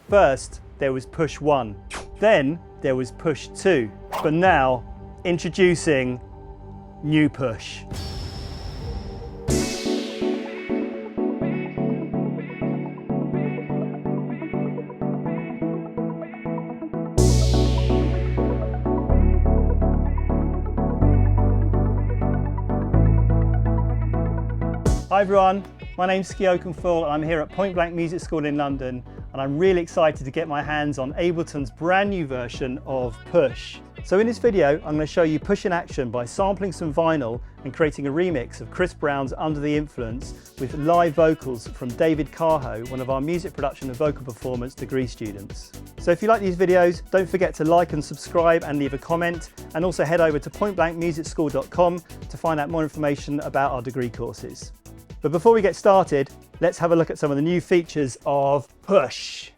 First, there was push 1, then there was push 2, but now, introducing new push. Hi everyone, my name's Oakenfull and I'm here at Point Blank Music School in London, and I'm really excited to get my hands on Ableton's brand new version of Push. So in this video, I'm going to show you Push in action by sampling some vinyl and creating a remix of Chris Brown's Under the Influence with live vocals from David Kaho, one of our music production and vocal performance degree students. So if you like these videos, don't forget to like and subscribe and leave a comment, and also head over to pointblankmusicschool.com to find out more information about our degree courses. But before we get started, let's have a look at some of the new features of Push.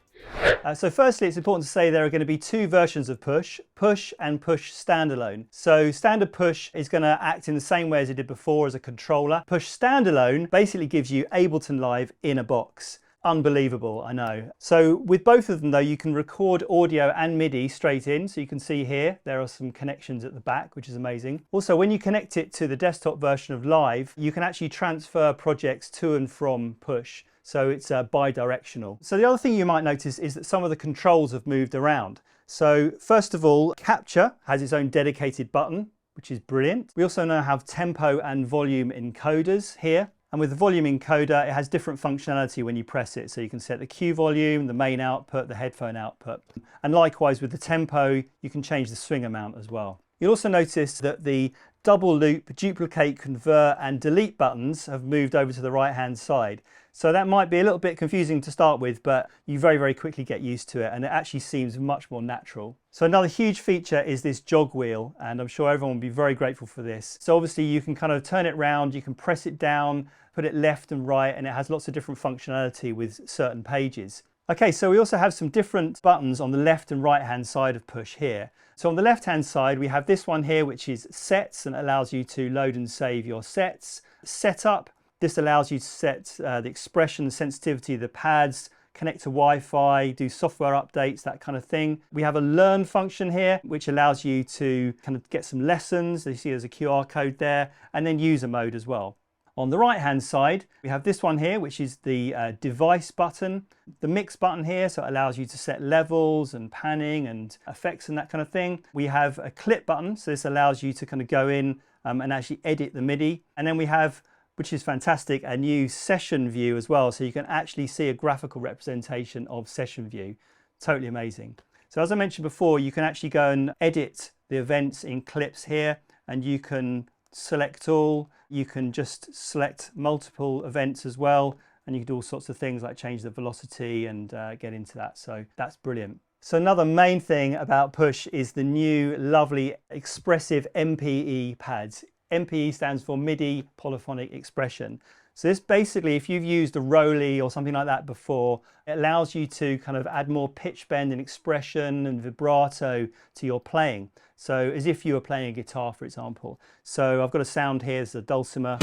So firstly, it's important to say there are going to be two versions of Push, Push and Push Standalone. So standard Push is going to act in the same way as it did before as a controller. Push Standalone basically gives you Ableton Live in a box. Unbelievable, I know. So with both of them though, you can record audio and MIDI straight in. So you can see here, there are some connections at the back, which is amazing. Also, when you connect it to the desktop version of Live, you can actually transfer projects to and from Push. So it's bi-directional. So the other thing you might notice is that some of the controls have moved around. So first of all, Capture has its own dedicated button, which is brilliant. We also now have tempo and volume encoders here. And with the volume encoder, it has different functionality when you press it. So you can set the cue volume, the main output, the headphone output. And likewise with the tempo, you can change the swing amount as well. You'll also notice that the double loop, duplicate, convert and delete buttons have moved over to the right-hand side. So that might be a little bit confusing to start with, but you very, very quickly get used to it and it actually seems much more natural. So another huge feature is this jog wheel, and I'm sure everyone will be very grateful for this. So obviously you can kind of turn it round, you can press it down, put it left and right, and it has lots of different functionality with certain pages. Okay, so we also have some different buttons on the left and right hand side of Push here. So on the left hand side, we have this one here, which is Sets, and allows you to load and save your sets. Setup, this allows you to set the expression, the sensitivity of the pads, connect to Wi-Fi, do software updates, that kind of thing. We have a Learn function here, which allows you to kind of get some lessons. You see there's a QR code there, and then user mode as well. On the right hand side, we have this one here, which is the device button, the mix button here, so it allows you to set levels and panning and effects and that kind of thing. We have a clip button, so this allows you to kind of go in and actually edit the MIDI. And then we have, which is fantastic, a new session view as well, so you can actually see a graphical representation of session view. Totally amazing. So as I mentioned before, you can actually go and edit the events in clips here, and you can select all, you can just select multiple events as well, and you can do all sorts of things like change the velocity and get into that. So that's brilliant. So another main thing about Push is the new lovely expressive MPE pads. MPE stands for MIDI polyphonic expression. So this basically, if you've used a Roley or something like that before, it allows you to kind of add more pitch bend and expression and vibrato to your playing. So as if you were playing a guitar, for example. So I've got a sound here, it's a dulcimer.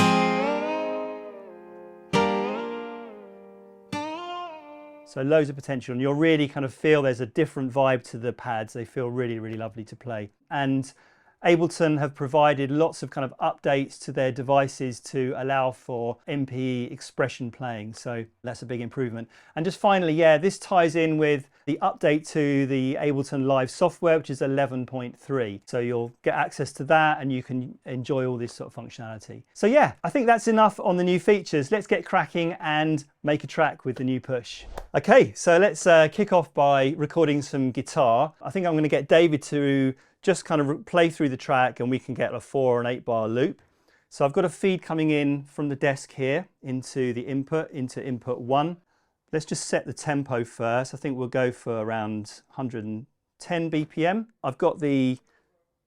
So loads of potential, and you'll really kind of feel there's a different vibe to the pads. They feel really, really lovely to play. And Ableton have provided lots of kind of updates to their devices to allow for MPE expression playing. So that's a big improvement. And just finally, yeah, this ties in with the update to the Ableton Live software, which is 11.3. So you'll get access to that and you can enjoy all this sort of functionality. So yeah, I think that's enough on the new features. Let's get cracking and make a track with the new Push. Okay, so let's kick off by recording some guitar. I think I'm going to get David to just kind of play through the track and we can get a 4 or an 8 bar loop. So I've got a feed coming in from the desk here into the input, into input 1. Let's just set the tempo first. I think we'll go for around 110 BPM. I've got the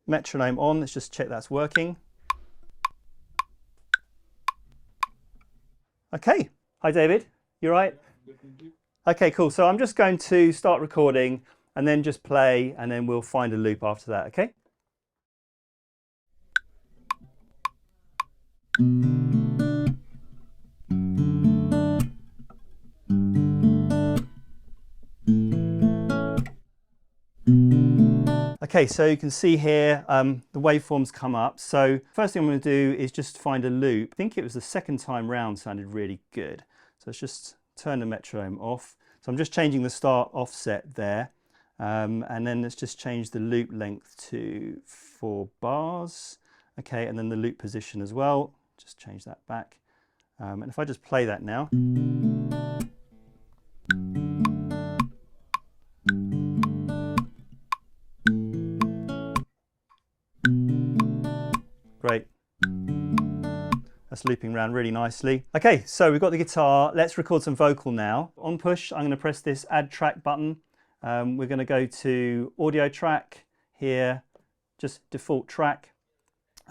metronome on. Let's just check that's working. Okay. Hi, David. You all right? Okay, cool. So I'm just going to start recording and then just play, and then we'll find a loop after that, okay? Okay, so you can see here the waveforms come up. So first thing I'm going to do is just find a loop. I think it was the second time round sounded really good. So let's just turn the metronome off. So I'm just changing the start offset there. And then let's just change the loop length to 4 bars. Okay, and then the loop position as well. Just change that back. And if I just play that now. Great. That's looping around really nicely. Okay, so we've got the guitar. Let's record some vocal now. On push, I'm going to press this add track button. We're going to go to audio track here, just default track.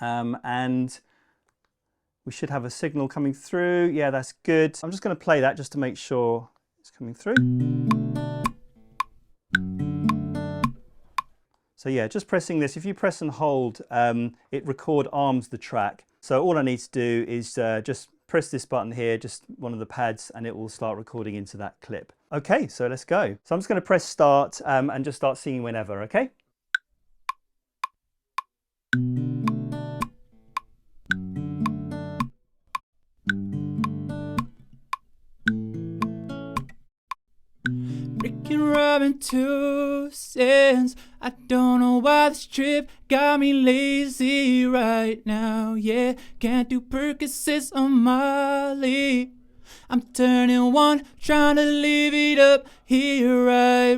And we should have a signal coming through. Yeah, that's good. I'm just going to play that just to make sure it's coming through. So yeah, just pressing this. If you press and hold, it record arms the track. So all I need to do is just press this button here, just one of the pads, and it will start recording into that clip. Okay, so let's go. So I'm just going to press start and just start singing whenever, okay? Rubbing 2 cents. I don't know why this trip got me lazy right now. Yeah, can't do Percocets on Molly. I'm turning 1, trying to live it up here, right,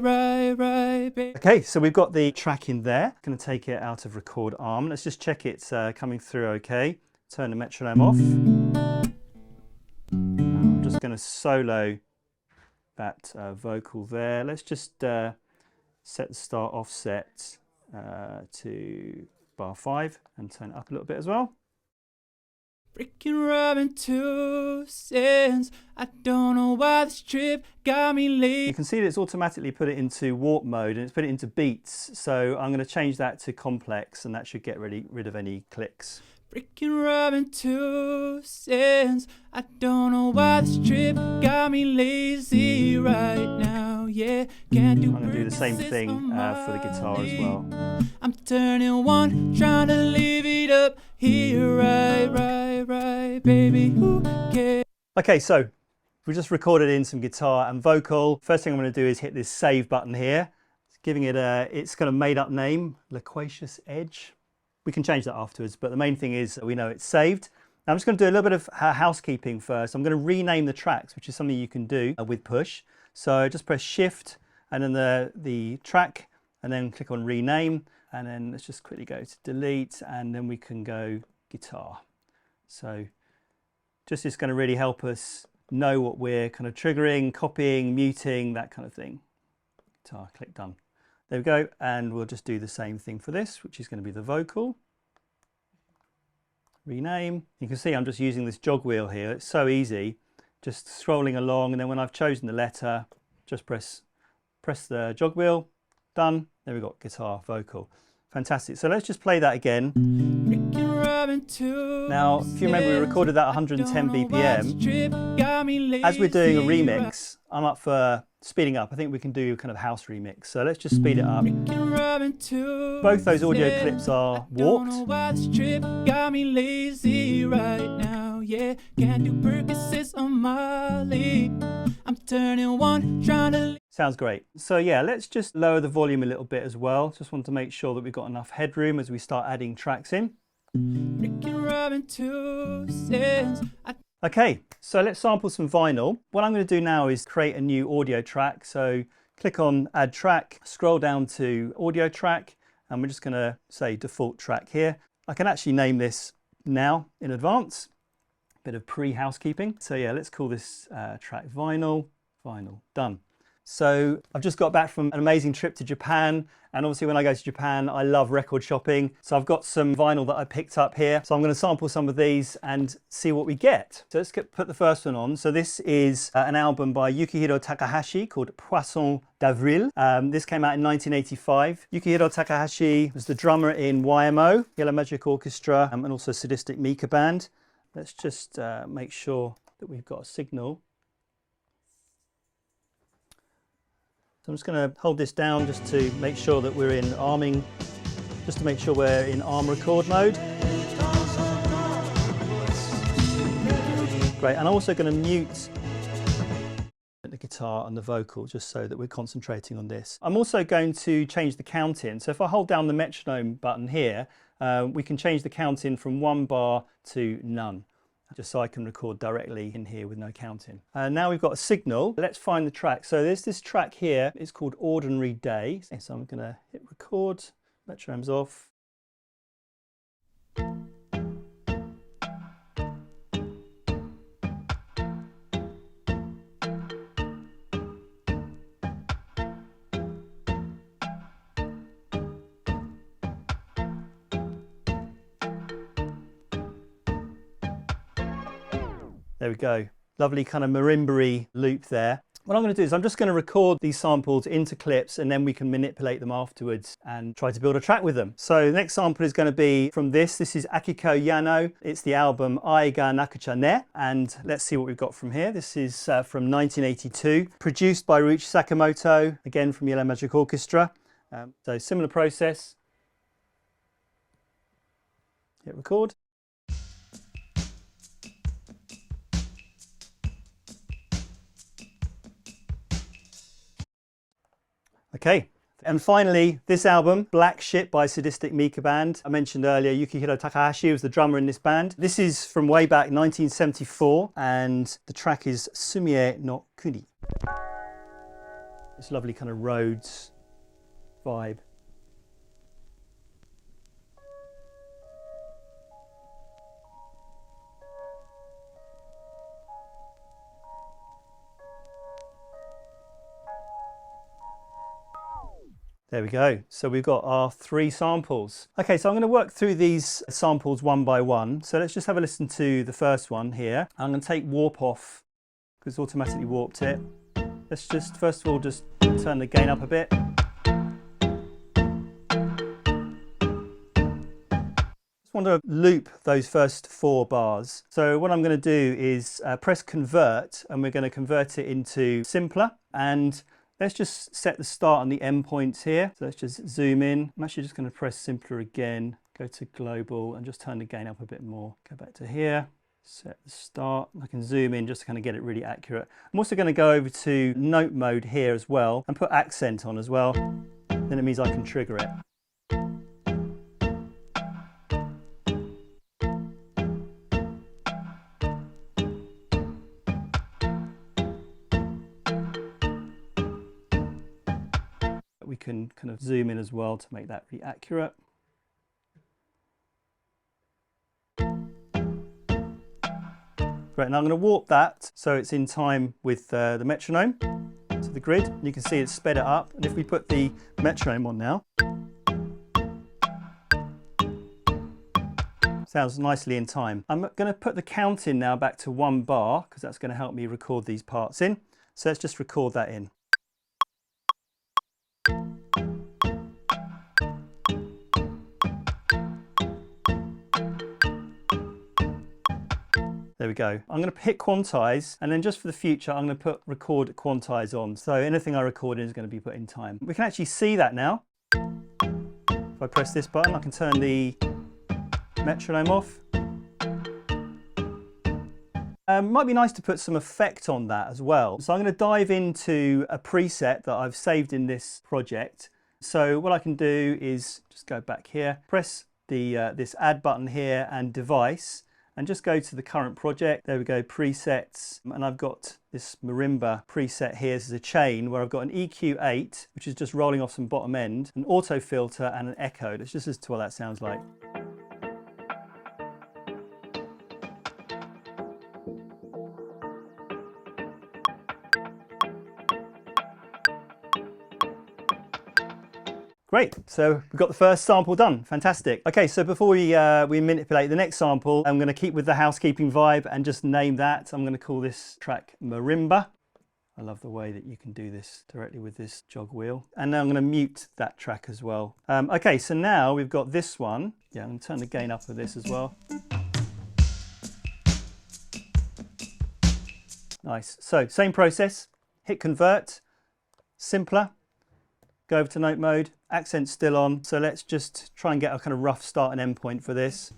baby. Okay, so we've got the track in there. Going to take it out of record arm. Let's just check it's coming through okay. Turn the metronome off. I'm just going to solo that vocal there. Let's just set the start offset to bar 5 and turn it up a little bit as well. Freaking rubbing 2 cents. I don't know why this trip got me late. You can see that it's automatically put it into warp mode and it's put it into beats. So I'm going to change that to complex and that should get rid of any clicks. Freaking rubbing 2 cents. I don't know why this trip got me lazy right now. Yeah, can't do. I'm going to do the same thing for the guitar as well. I'm turning 1, trying to live it up here, right, baby. Who cares? Okay, so we just recorded in some guitar and vocal. First thing I'm going to do is hit this save button here, giving it its kind of made up name, Loquacious Edge. We can change that afterwards, but the main thing is we know it's saved. Now I'm just going to do a little bit of housekeeping first. I'm going to rename the tracks, which is something you can do with push. So just press shift and then the track and then click on rename. And then let's just quickly go to delete and then we can go guitar. So just is going to really help us know what we're kind of triggering, copying, muting, that kind of thing. Guitar, click done. There we go, and we'll just do the same thing for this, which is going to be the vocal. Rename. You can see I'm just using this jog wheel here. It's so easy, just scrolling along, and then when I've chosen the letter, just press the jog wheel. Done. There we got guitar, vocal. Fantastic. So let's just play that again. Now, if you remember, we recorded that 110 BPM. As we're doing a remix, I'm up for speeding up. I think we can do kind of house remix. So let's just speed it up. Both those audio clips are warped. Sounds great. So yeah, let's just lower the volume a little bit as well. Just want to make sure that we've got enough headroom as we start adding tracks in. Okay, so let's sample some vinyl. What I'm going to do now is create a new audio track. So click on add track, scroll down to audio track, and we're just going to say default track here. I can actually name this now in advance. Bit of pre-housekeeping. So yeah, let's call this track vinyl. Done. So I've just got back from an amazing trip to Japan, and obviously when I go to Japan I love record shopping, so I've got some vinyl that I picked up here, so I'm going to sample some of these and see what we get. So let's put the first one on. So this is an album by Yukihiro Takahashi called Poisson d'Avril. This came out in 1985. Yukihiro Takahashi was the drummer in YMO, Yellow Magic Orchestra, and also Sadistic Mika Band. Let's just make sure that we've got a signal. So I'm just going to hold this down just to make sure that we're in arming, just to make sure we're in arm record mode. Great, and I'm also going to mute the guitar and the vocal just so that we're concentrating on this. I'm also going to change the count in. So if I hold down the metronome button here, we can change the count in from 1 bar to none, just so I can record directly in here with no counting. Now we've got a signal. Let's find the track. So there's this track here. It's called Ordinary Day. So I'm going to hit record, metronome's off. There we go. Lovely kind of marimba-y loop there. What I'm going to do is I'm just going to record these samples into clips and then we can manipulate them afterwards and try to build a track with them. So the next sample is going to be from this. This is Akiko Yano. It's the album Aiga Nakucha Ne. And let's see what we've got from here. This is from 1982, produced by Ryuichi Sakamoto, again from Yellow Magic Orchestra. So similar process. Hit record. Okay, and finally, this album, Black Ship by Sadistic Mika Band. I mentioned earlier, Yukihiro Takahashi was the drummer in this band. This is from way back 1974, and the track is Sumie no Kuni. This lovely kind of Rhodes vibe. There we go. So we've got our 3 samples. Okay, so I'm going to work through these samples one by one. So let's just have a listen to the first one here. I'm going to take warp off because it's automatically warped it. Let's just, first of all, just turn the gain up a bit. Just want to loop those first 4 bars. So what I'm going to do is press convert, and we're going to convert it into simpler. And let's just set the start and the end points here. So let's just zoom in. I'm actually just going to press simpler again, go to global and just turn the gain up a bit more. Go back to here, set the start. I can zoom in just to kind of get it really accurate. I'm also going to go over to note mode here as well and put accent on as well. Then it means I can trigger it. We can kind of zoom in as well to make that really accurate. Great, now I'm going to warp that so it's in time with the metronome to the grid. You can see it's sped it up, and if we put the metronome on now, sounds nicely in time. I'm going to put the count in now back to 1 bar because that's going to help me record these parts in. So let's just record that in. There we go. I'm going to hit quantize, and then just for the future, I'm going to put record quantize on. So anything I record in is going to be put in time. We can actually see that now. If I press this button, I can turn the metronome off. Might be nice to put some effect on that as well. So I'm going to dive into a preset that I've saved in this project. So what I can do is just go back here, press the this add button here and device, and just go to the current project. There we go, presets, and I've got this marimba preset here. This is a chain where I've got an EQ8, which is just rolling off some bottom end, an auto filter and an echo. Let's just listen to what that sounds like. Great, so we've got the first sample done, fantastic. Okay, so before we manipulate the next sample, I'm gonna keep with the housekeeping vibe and just name that. I'm gonna call this track Marimba. I love the way that you can do this directly with this jog wheel. And now I'm gonna mute that track as well. Okay, so now we've got this one. Yeah, I'm gonna turn the gain up of this as well. Nice, so same process, hit convert, simpler, go over to note mode, accent's still on. So let's just try and get a kind of rough start and end point for this.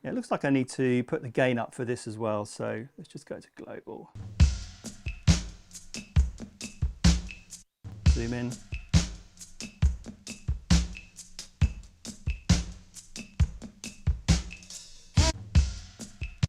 Yeah, it looks like I need to put the gain up for this as well. So let's just go to global. Zoom in.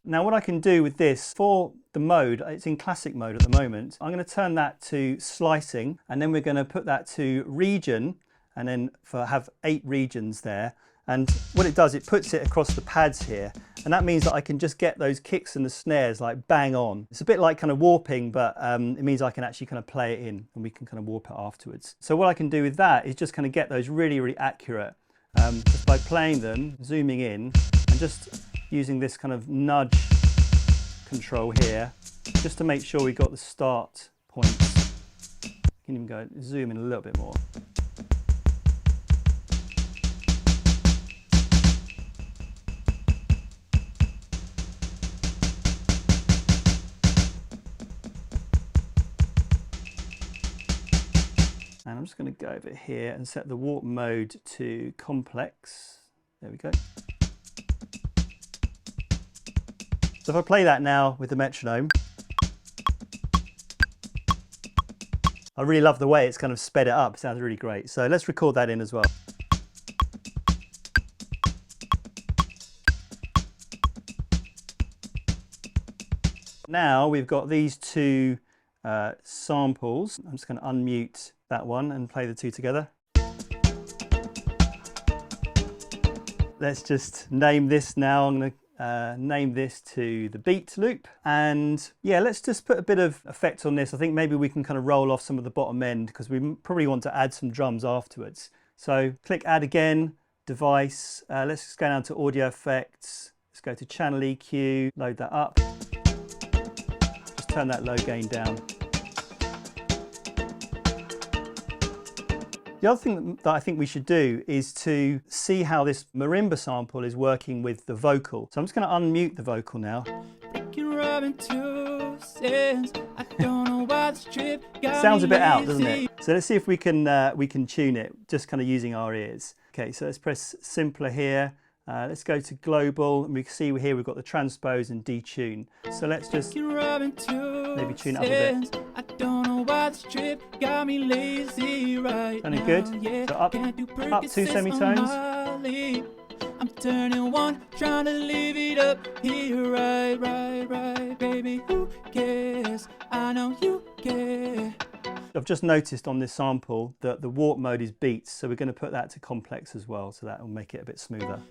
Now what I can do with this, for the mode, it's in classic mode at the moment, I'm going to turn that to slicing, and then we're going to put that to region, and then have 8 regions there. And what it does, it puts it across the pads here, and that means that I can just get those kicks and the snares like bang on. It's a bit like kind of warping, but it means I can actually kind of play it in, and we can kind of warp it afterwards. So what I can do with that is just kind of get those really, really accurate just by playing them, zooming in, and just using this kind of nudge control here, just to make sure we got the start points. You can even go zoom in a little bit more. And I'm just going to go over here and set the warp mode to complex. There we go. So if I play that now with the metronome, I really love the way it's kind of sped it up. It sounds really great. So let's record that in as well. Now we've got these 2 samples. I'm just going to unmute that one and play the 2 together. Let's just name this now. I'm going to name this to the beat loop, and yeah, let's just put a bit of effect on this. I think maybe we can kind of roll off some of the bottom end because we probably want to add some drums afterwards. So click add again, device, let's just go down to audio effects, let's go to channel EQ, load that up, just turn that low gain down. The other thing that I think we should do is to see how this marimba sample is working with the vocal. So I'm just going to unmute the vocal now. Sounds a bit out, doesn't it? So let's see if we can tune it, just kind of using our ears. Okay, so let's press simpler here. Let's go to global, and we can see here we've got the transpose and detune. So let's just maybe tune it up a bit. I don't know why this trip got me lazy right Sounding now. good. Yeah, So up 2 semitones. I'm turning 1, trying to live it up here, right, baby. Who cares? I know you care. I've just noticed on this sample that the warp mode is beats, so we're going to put that to complex as well, so that will make it a bit smoother.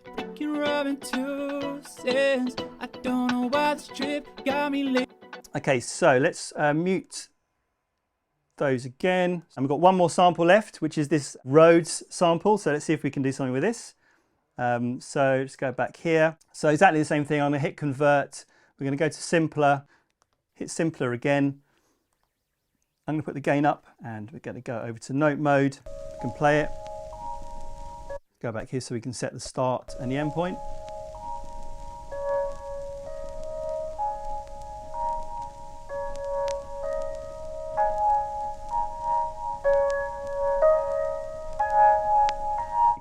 I don't know why this trip got me lazy. Okay, so let's mute those again. And we've got one more sample left, which is this Rhodes sample. So let's see if we can do something with this. So just go back here. So exactly the same thing. I'm going to hit convert. We're going to go to simpler, hit simpler again. I'm going to put the gain up, and we're going to go over to note mode. We can play it. Go back here so we can set the start and the end point.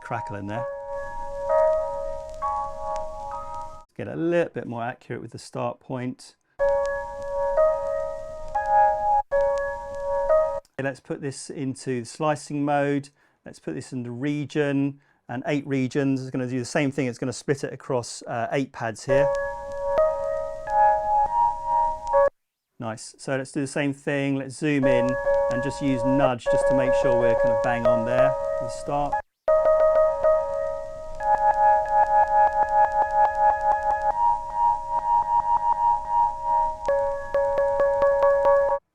Crackle in there. Get a little bit more accurate with the start point. Okay, let's put this into slicing mode. Let's put this into region, and 8 regions. It's going to do the same thing. It's going to split it across 8 pads here. Nice. So let's do the same thing. Let's zoom in and just use nudge just to make sure we're kind of bang on there. We start.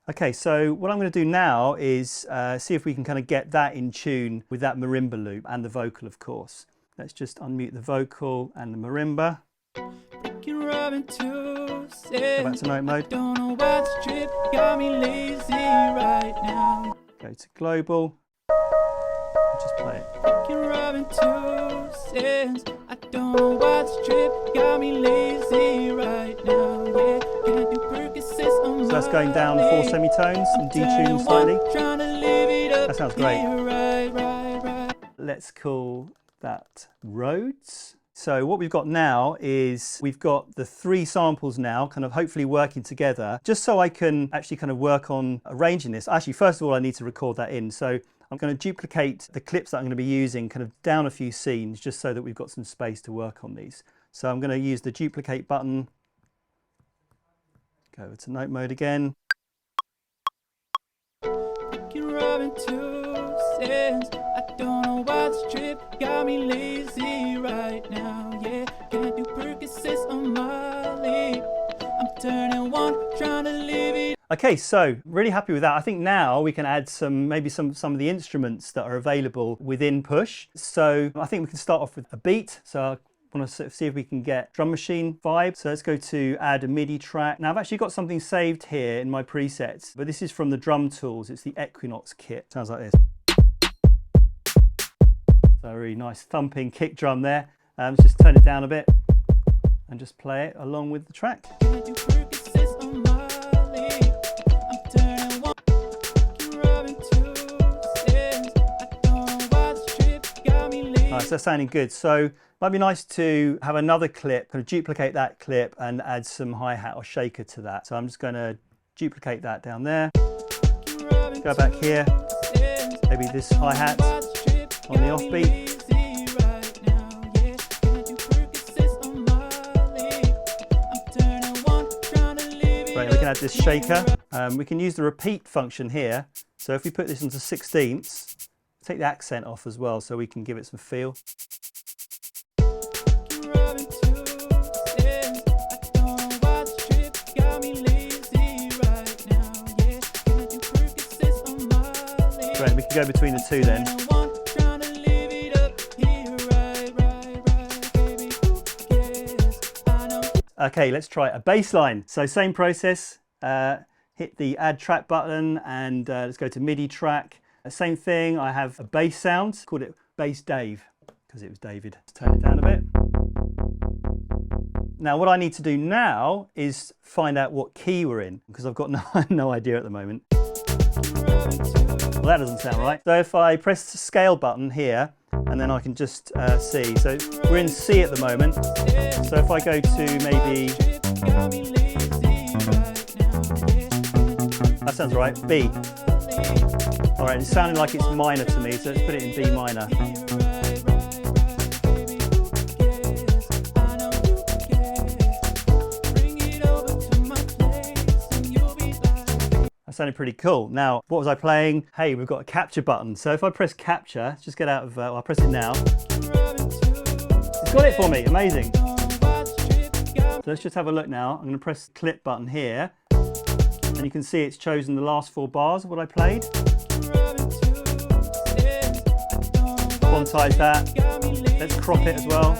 Okay, so what I'm going to do now is see if we can kind of get that in tune with that marimba loop and the vocal, of course. Let's just unmute the vocal and the marimba. Go back to note mode. Don't know why this trip got me lazy right now. Go to global. Just Play it. I don't know why this trip got me lazy right now. Yeah, can't do Percocets on So that's going down 4 semitones and detuned slightly. That sounds great. Let's call that Rhodes. So what we've got now is we've got the 3 samples now kind of hopefully working together, just so I can actually kind of work on arranging this. Actually, first of all, I need to record that in. So I'm going to duplicate the clips that I'm going to be using kind of down a few scenes, just so that we've got some space to work on these. So I'm going to use the duplicate button, go over to note mode again. I don't know why this trip got me lazy right now. Yeah, can't do Percocets on Molly. I'm turning one, trying to live it. Okay, so really happy with that. I think now we can add maybe some of the instruments that are available within Push. So I think we can start off with a beat. So I want to sort of see if we can get drum machine vibe. So let's go to add a MIDI track. Now I've actually got something saved here in my presets, but this is from the drum tools. It's the Equinox kit. Sounds like this. So a really nice thumping kick drum there. Let's just turn it down a bit and just play it along with the track. Nice, that's sounding good. So it might be nice to have another clip, kind of duplicate that clip and add some hi-hat or shaker to that. So I'm just going to duplicate that down there. Go back here, maybe this hi-hat on the offbeat. Right, we can add this shaker. We can use the repeat function here. So if we put this into 16ths, take the accent off as well so we can give it some feel. Great, we can go between the 2 then. Okay, let's try a bass line. So same process, hit the add track button and let's go to MIDI track. Same thing, I have a bass sound, called it Bass Dave, because it was David. Let's turn it down a bit. Now what I need to do now is find out what key we're in, because I've got no idea at the moment. Well, that doesn't sound right. So if I press the scale button here, and then I can just see. So we're in C at the moment. So if I go to maybe, that sounds right, B. All right, it's sounding like it's minor to me, so let's put it in B minor. That sounded pretty cool. Now, what was I playing? Hey, we've got a capture button. So if I press capture, let's just get out of, I'll press it now. It's got it for me, amazing. So let's just have a look now. I'm going to press the clip button here. And you can see it's chosen the last 4 bars of what I played. Quantize that. Let's crop it as well.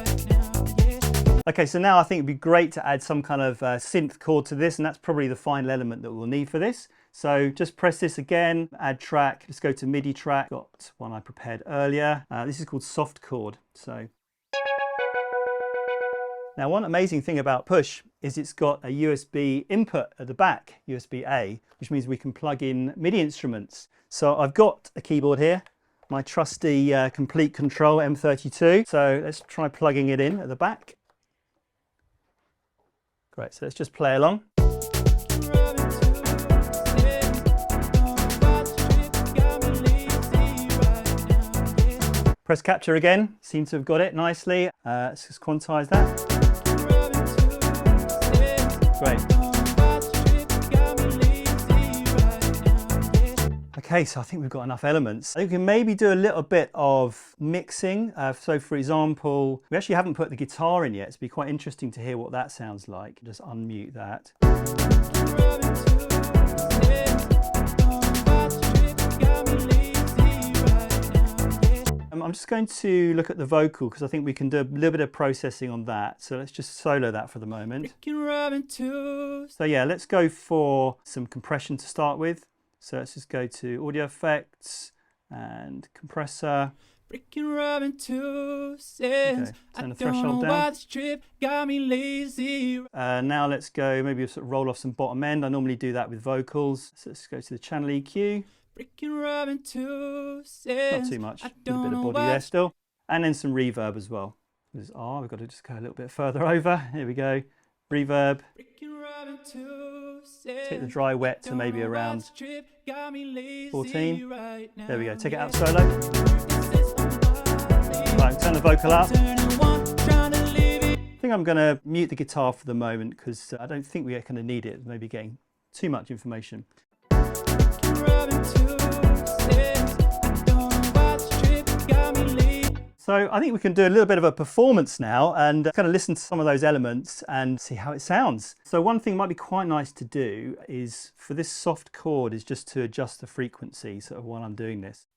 Okay, so now I think it'd be great to add some kind of synth chord to this, and that's probably the final element that we'll need for this. So just press this again, add track, let's go to MIDI track, got one I prepared earlier. This is called soft chord. So now one amazing thing about Push is it's got a USB input at the back, USB-A, which means we can plug in MIDI instruments. So I've got a keyboard here, my trusty Complete Control M32. So let's try plugging it in at the back. Great, so let's just play along. Press capture again, seem to have got it nicely. Let's just quantize that. Great. Okay, so I think we've got enough elements. We can maybe do a little bit of mixing. So for example, we actually haven't put the guitar in yet. It'd be quite interesting to hear what that sounds like. Just unmute that. I'm just going to look at the vocal because I think we can do a little bit of processing on that. So let's just solo that for the moment. So yeah, let's go for some compression to start with. So let's just go to audio effects and compressor. Freaking rubbing two cents. Okay, I turn the don't know threshold why down. this trip got me lazy. Now let's go, maybe sort of roll off some bottom end. I normally do that with vocals. So let's go to the channel EQ. Freaking rubbing two Not cents. too much, I a bit don't of know body why. there still. And then some reverb as well. There's R, we've got to just go a little bit further over. Here we go. Reverb. Freaking rubbing two cents. Take the dry wet to maybe around 14. Right now. There we go, take it out solo. Right, turn the vocal up. I think I'm going to mute the guitar for the moment because I don't think we're going to need it, maybe getting too much information. So I think we can do a little bit of a performance now and kind of listen to some of those elements and see how it sounds. So one thing might be quite nice to do is for this soft chord is just to adjust the frequency sort of while I'm doing this.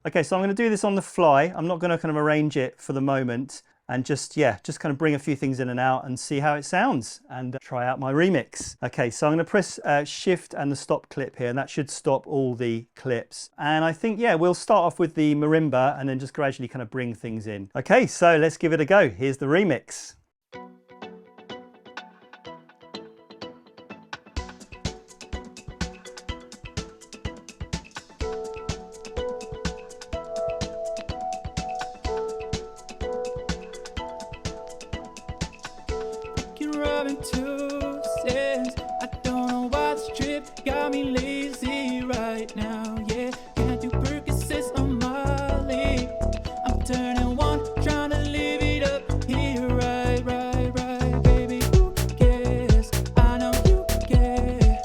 Okay, so I'm going to do this on the fly. I'm not going to kind of arrange it for the moment and just kind of bring a few things in and out and see how it sounds and try out my remix. Okay, so I'm going to press shift and the stop clip here, and that should stop all the clips. And I think, yeah, we'll start off with the marimba and then just gradually kind of bring things in. Okay, so let's give it a go. Here's the remix. Rubbing two cents. I don't know why this trip got me lazy right now. Yeah, can't do Percocets on Molly. I'm turning one, trying to live it up here. Right, baby. Who cares? I know you care.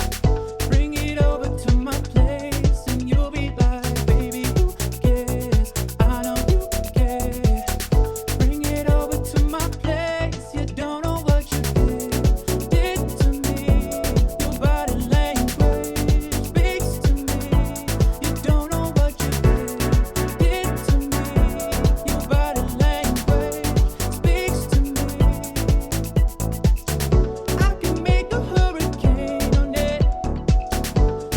Bring it over to my place, and you'll be like, baby, who cares? I know you care. Bring it over to my place. You don't know what you did to me. Your body language speaks to me. You don't know what you did to me. Your body language speaks to me. I can make a hurricane on it.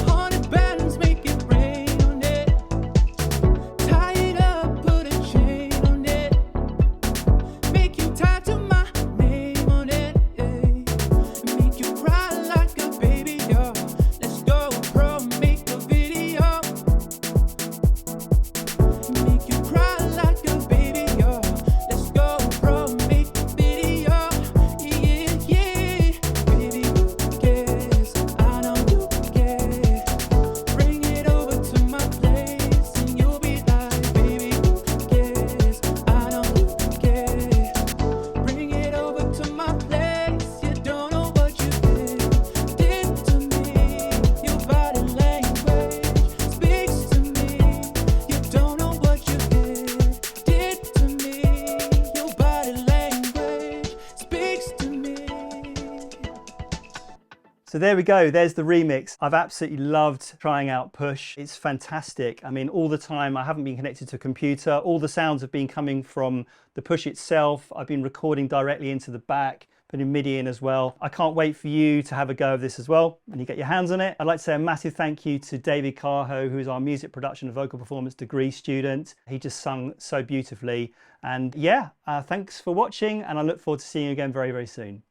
100 bands make it rain on it. Tie it up, put a chain on it. Make you tied to my name on it. Make you cry like a baby, yo. Let's go, bro, make a video. Make you cry like a baby, yo. Let's go, bro, make a video. Yeah. Baby, who cares? I know you care. Bring it over to my place, and you'll be like, baby, who cares? I know you care. Bring it over to my place. You don't know what you did to me. Your body language speaks to me. You don't know what you did to me. Your body language speaks to me. So there we go, there's the remix. I've absolutely loved trying out Push. It's fantastic. I mean, all the time, I haven't been connected to a computer. All the sounds have been coming from the Push itself. I've been recording directly into the back, putting MIDI in as well. I can't wait for you to have a go of this as well when you get your hands on it. I'd like to say a massive thank you to David Kaho, who is our music production and vocal performance degree student. He just sung so beautifully. And yeah, thanks for watching, and I look forward to seeing you again very, very soon.